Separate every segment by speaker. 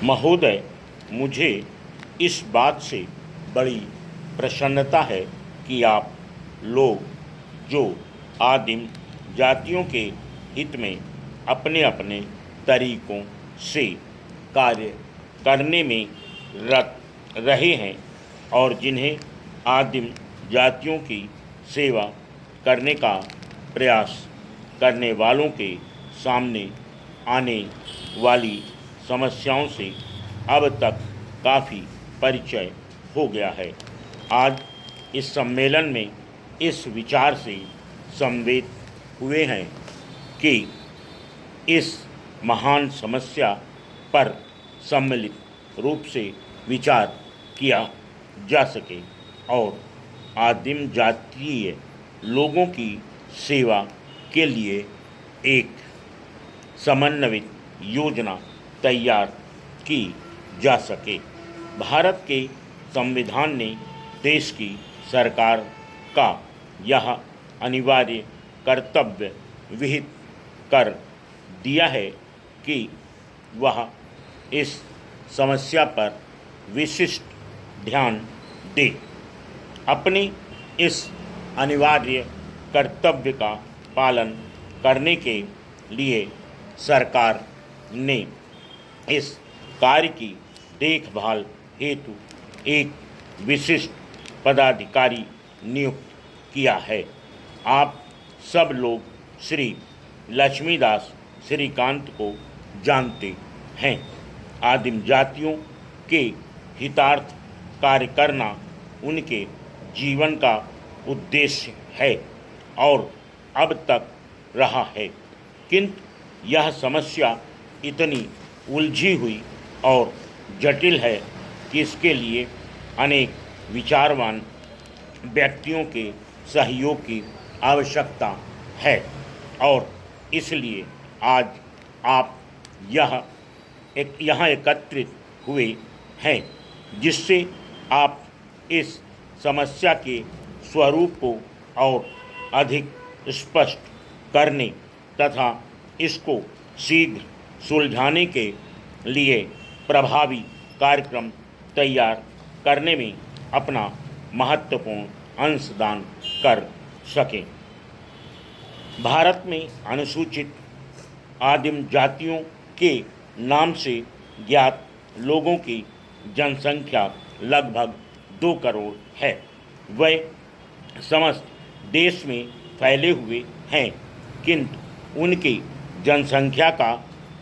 Speaker 1: महोदय, मुझे इस बात से बड़ी प्रसन्नता है कि आप लोग जो आदिम जातियों के हित में अपने अपने तरीकों से कार्य करने में रत रहे हैं और जिन्हें आदिम जातियों की सेवा करने का प्रयास करने वालों के सामने आने वाली समस्याओं से अब तक काफ़ी परिचय हो गया है। आज इस सम्मेलन में इस विचार से संवेद हुए हैं कि इस महान समस्या पर सम्मिलित रूप से विचार किया जा सके और आदिम जातीय लोगों की सेवा के लिए एक समन्वित योजना तैयार की जा सके। भारत के संविधान ने देश की सरकार का यह अनिवार्य कर्तव्य विहित कर दिया है कि वह इस समस्या पर विशिष्ट ध्यान दे। अपने इस अनिवार्य कर्तव्य का पालन करने के लिए सरकार ने इस कार्य की देखभाल हेतु एक विशिष्ट पदाधिकारी नियुक्त किया है। आप सब लोग श्री लक्ष्मीदास श्रीकांत को जानते हैं। आदिम जातियों के हितार्थ कार्य करना उनके जीवन का उद्देश्य है और अब तक रहा है, किंतु यह समस्या इतनी उलझी हुई और जटिल है कि इसके लिए अनेक विचारवान व्यक्तियों के सहयोग की आवश्यकता है और इसलिए आज आप यहाँ एकत्रित हुए हैं, जिससे आप इस समस्या के स्वरूप को और अधिक स्पष्ट करने तथा इसको शीघ्र सुलझाने के लिए प्रभावी कार्यक्रम तैयार करने में अपना महत्वपूर्ण अंशदान कर सकें। भारत में अनुसूचित आदिम जातियों के नाम से ज्ञात लोगों की जनसंख्या लगभग 2 करोड़ है। वे समस्त देश में फैले हुए हैं, किंतु उनकी जनसंख्या का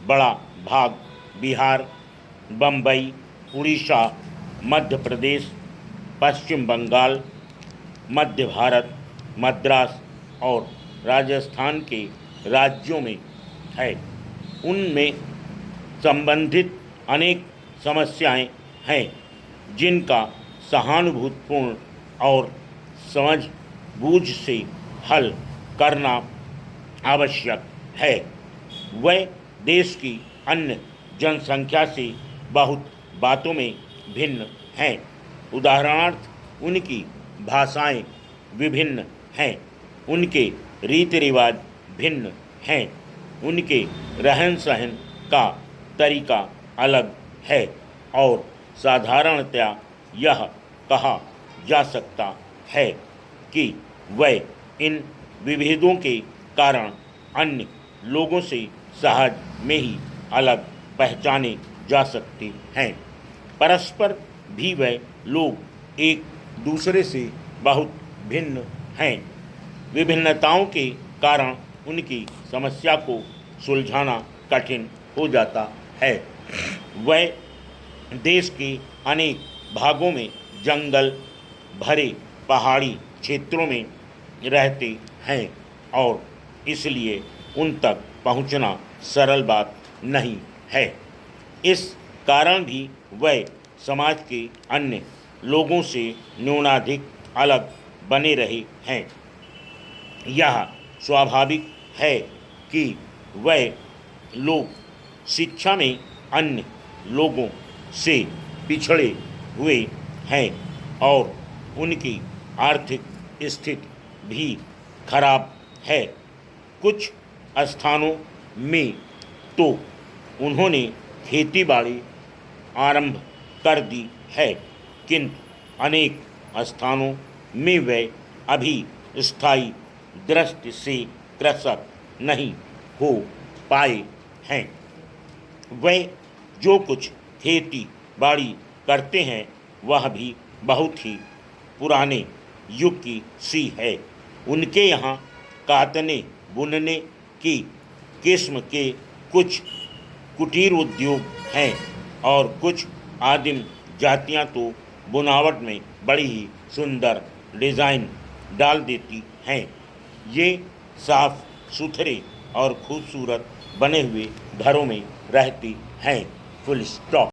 Speaker 1: बड़ा भाग बिहार, बम्बई, उड़ीसा, मध्य प्रदेश, पश्चिम बंगाल, मध्य भारत, मद्रास और राजस्थान के राज्यों में है। उनमें संबंधित अनेक समस्याएं हैं जिनका सहानुभूतिपूर्ण और समझबूझ से हल करना आवश्यक है। वह देश की अन्य जनसंख्या से बहुत बातों में भिन्न हैं। उदाहरणार्थ उनकी भाषाएं विभिन्न हैं, उनके रीति रिवाज भिन्न हैं, उनके रहन सहन का तरीका अलग है और साधारणतया यह कहा जा सकता है कि वे इन विभेदों के कारण अन्य लोगों से सहज में ही अलग पहचाने जा सकते हैं। परस्पर भी वे लोग एक दूसरे से बहुत भिन्न हैं। विभिन्नताओं के कारण उनकी समस्या को सुलझाना कठिन हो जाता है। वे देश के अनेक भागों में जंगल भरे पहाड़ी क्षेत्रों में रहते हैं और इसलिए उन तक पहुंचना सरल बात नहीं है। इस कारण भी वे समाज के अन्य लोगों से न्यूनाधिक अलग बने रहे हैं। यह स्वाभाविक है कि वे लोग शिक्षा में अन्य लोगों से पिछड़े हुए हैं और उनकी आर्थिक स्थिति भी खराब है। कुछ स्थानों में तो उन्होंने खेती बाड़ी आरंभ कर दी है, किंतु अनेक स्थानों में वे अभी स्थायी दृष्टि से कृषक नहीं हो पाए हैं। वे जो कुछ खेती बाड़ी करते हैं वह भी बहुत ही पुराने युग की सी है। उनके यहाँ काटने बुनने की किस्म के कुछ कुटीर उद्योग हैं और कुछ आदिम जातियां तो बुनावट में बड़ी ही सुंदर डिज़ाइन डाल देती हैं। ये साफ सुथरे और खूबसूरत बने हुए घरों में रहती हैं। Full stop.